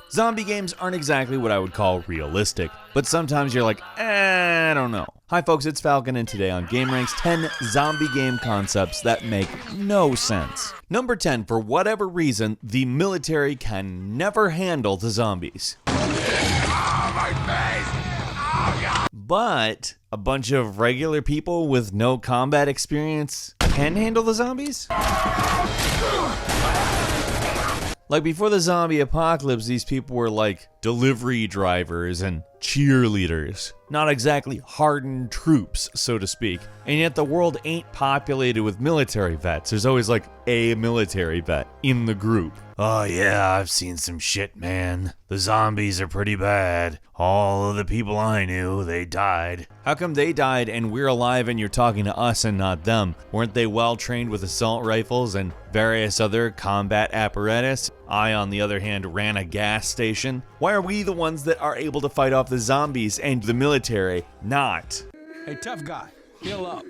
Zombie games aren't exactly what I would call realistic, but sometimes you're like, I don't know. Hi folks, it's Falcon, and today on gameranx, 10 zombie game concepts that make no sense. Number 10, for whatever reason, the military can never handle the zombies. But a bunch of regular people with no combat experience can handle the zombies? Like, before the zombie apocalypse, these people were like delivery drivers and cheerleaders. Not exactly hardened troops, so to speak. And yet the world ain't populated with military vets. There's always like a military vet in the group. Oh yeah, I've seen some shit, man. The zombies are pretty bad. All of the people I knew, they died. How come they died and we're alive and you're talking to us and not them? Weren't they well trained with assault rifles and various other combat apparatus? I, on the other hand, ran a gas station. Why are we the ones that are able to fight off the zombies and the military not? Hey, tough guy, heal up.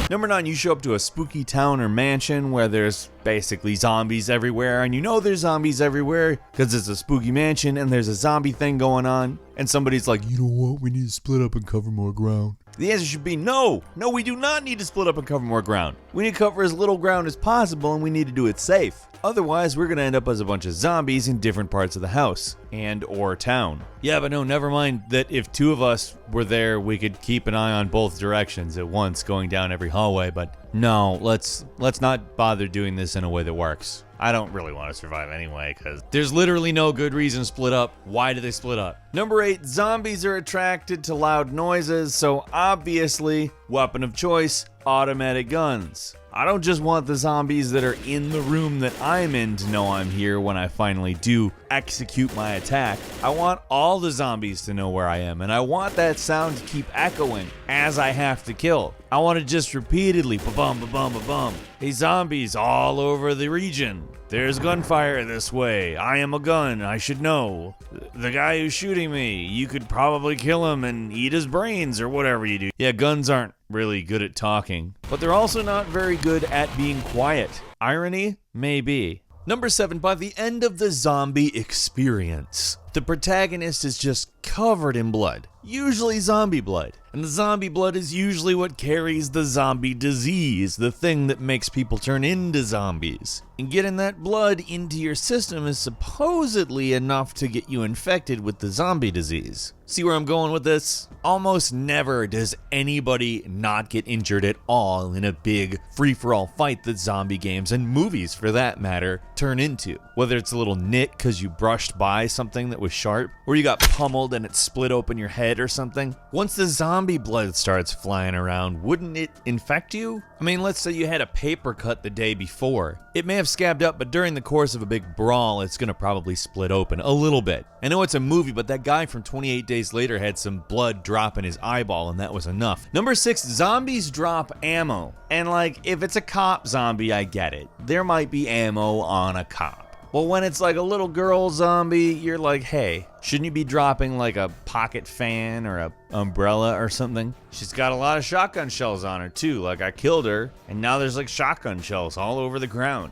Number 9, you show up to a spooky town or mansion where there's basically zombies everywhere, and you know there's zombies everywhere because it's a spooky mansion and there's a zombie thing going on, and somebody's like, you know what, we need to split up and cover more ground. The answer should be no, we do not need to split up and cover more ground. We need to cover as little ground as possible, and we need to do it safe. Otherwise, we're gonna end up as a bunch of zombies in different parts of the house and or town. Yeah, but no, never mind that if 2 of us were there, we could keep an eye on both directions at once, going down every hallway, but no, let's not bother doing this in a way that works. I don't really want to survive anyway, because there's literally no good reason to split up. Why do they split up? Number 8, zombies are attracted to loud noises, so obviously, weapon of choice, automatic guns. I don't just want the zombies that are in the room that I'm in to know I'm here when I finally do execute my attack. I want all the zombies to know where I am, and I want that sound to keep echoing as I have to kill. I want to just repeatedly ba-bum, ba-bum, ba-bum. Hey, zombies all over the region. There's gunfire this way. I am a gun. I should know. The guy who's shooting me, you could probably kill him and eat his brains or whatever you do. Yeah, guns aren't really good at talking, but they're also not very good at being quiet. Irony? Maybe. Number 7, by the end of the zombie experience, the protagonist is just covered in blood, usually zombie blood. And the zombie blood is usually what carries the zombie disease, the thing that makes people turn into zombies. And getting that blood into your system is supposedly enough to get you infected with the zombie disease. See where I'm going with this? Almost never does anybody not get injured at all in a big free-for-all fight that zombie games, and movies for that matter, turn into. Whether it's a little nick because you brushed by something that was sharp, or you got pummeled and it split open your head or something. Once the zombie blood starts flying around, wouldn't it infect you? I mean, let's say you had a paper cut the day before. It may have scabbed up, but during the course of a big brawl, it's gonna probably split open a little bit. I know it's a movie, but that guy from 28 Days Later had some blood drop in his eyeball, and that was enough. Number 6, zombies drop ammo. And like, if it's a cop zombie, I get it. There might be ammo on a cop. Well, when it's like a little girl zombie, you're like, hey, shouldn't you be dropping like a pocket fan or a umbrella or something? She's got a lot of shotgun shells on her too, like I killed her, and now there's like shotgun shells all over the ground.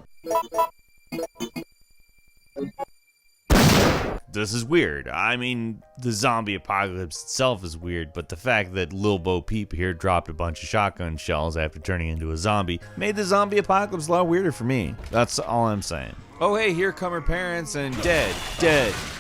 This is weird. I mean, the zombie apocalypse itself is weird, but the fact that Lil Bo Peep here dropped a bunch of shotgun shells after turning into a zombie made the zombie apocalypse a lot weirder for me. That's all I'm saying. Oh hey, here come her parents and dead.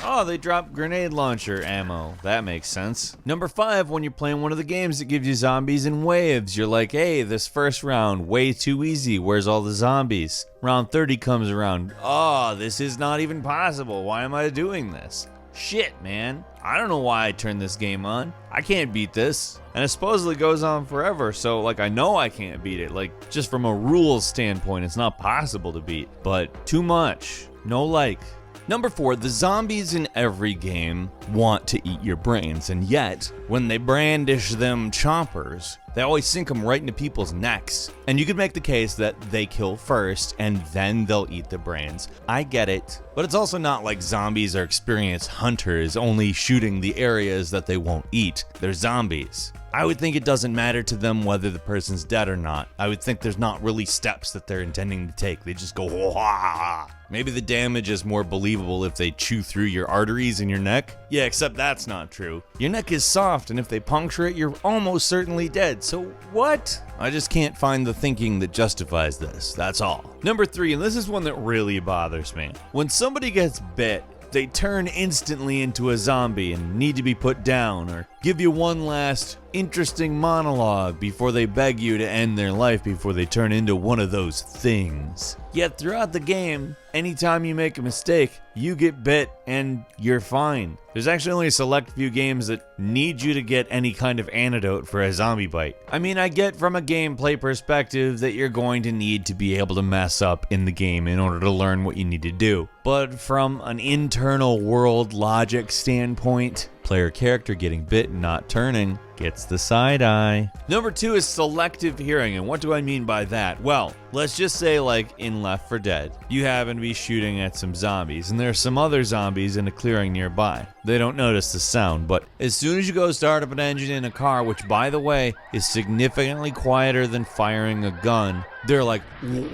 Oh, they dropped grenade launcher ammo. That makes sense. Number 5, when you're playing one of the games that gives you zombies in waves, you're like, hey, this first round, way too easy. Where's all the zombies? Round 30 comes around. Oh, this is not even possible. Why am I doing this? Shit, man. I don't know why I turned this game on. I can't beat this. And it supposedly goes on forever, so like I know I can't beat it. Like just from a rules standpoint, it's not possible to beat. But too much. No like. Number 4, the zombies in every game want to eat your brains, and yet, when they brandish them choppers, They always sink them right into people's necks. And you could make the case that they kill first and then they'll eat the brains. I get it. But it's also not like zombies are experienced hunters only shooting the areas that they won't eat. They're zombies. I would think it doesn't matter to them whether the person's dead or not. I would think there's not really steps that they're intending to take. They just go, wah. Maybe the damage is more believable if they chew through your arteries in your neck. Yeah, except that's not true. Your neck is soft, and if they puncture it, you're almost certainly dead. So what? I just can't find the thinking that justifies this. That's all. Number 3, and this is one that really bothers me. When somebody gets bit, they turn instantly into a zombie and need to be put down, or give you one last interesting monologue before they beg you to end their life before they turn into one of those things. Yet throughout the game, anytime you make a mistake, you get bit and you're fine. There's actually only a select few games that need you to get any kind of antidote for a zombie bite. I mean, I get from a gameplay perspective that you're going to need to be able to mess up in the game in order to learn what you need to do. But from an internal world logic standpoint, player character getting bit and not turning gets the side eye. Number 2 is selective hearing, and what do I mean by that? Well, let's just say like in Left 4 Dead, you happen to be shooting at some zombies, and there's some other zombies in a clearing nearby. They don't notice the sound, but as soon as you go start up an engine in a car, which by the way is significantly quieter than firing a gun, they're like,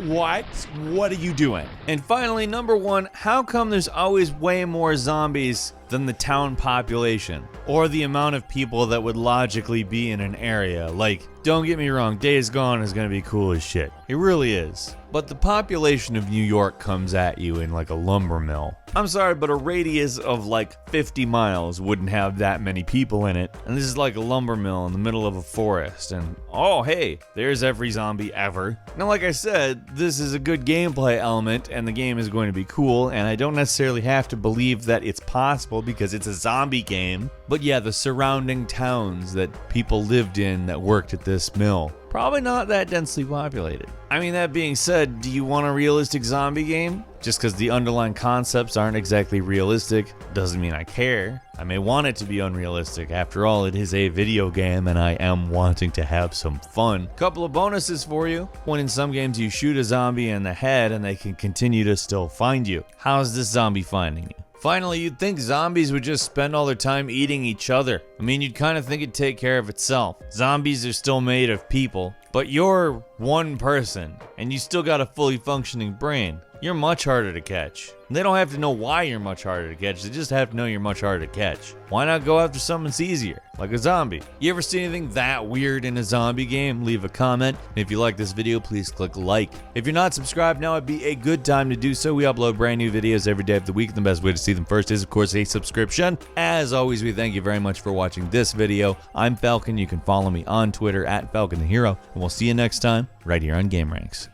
what? What are you doing? And finally, number 1, how come there's always way more zombies than the town population, or the amount of people that would logically be in an area? Like, don't get me wrong, Days Gone is gonna be cool as shit. It really is. But the population of New York comes at you in like a lumber mill. I'm sorry, but a radius of like 50 miles wouldn't have that many people in it. And this is like a lumber mill in the middle of a forest. And oh, hey, there's every zombie ever. Now, like I said, this is a good gameplay element and the game is going to be cool. And I don't necessarily have to believe that it's possible because it's a zombie game. But yeah, the surrounding towns that people lived in that worked at this mill, probably not that densely populated. I mean, that being said, do you want a realistic zombie game? Just because the underlying concepts aren't exactly realistic doesn't mean I care. I may want it to be unrealistic. After all, it is a video game and I am wanting to have some fun. Couple of bonuses for you. When in some games you shoot a zombie in the head and they can continue to still find you. How's this zombie finding you? Finally, you'd think zombies would just spend all their time eating each other. I mean, you'd kind of think it'd take care of itself. Zombies are still made of people, but you're one person, and you still got a fully functioning brain. You're much harder to catch. They don't have to know why you're much harder to catch, they just have to know you're much harder to catch. Why not go after something that's easier, like a zombie? You ever see anything that weird in a zombie game? Leave a comment. And if you like this video, please click like. If you're not subscribed now, it'd be a good time to do so. We upload brand new videos every day of the week, and the best way to see them first is, of course, a subscription. As always, we thank you very much for watching this video. I'm Falcon. You can follow me on Twitter at Falcon the Hero, and we'll see you next time right here on gameranx.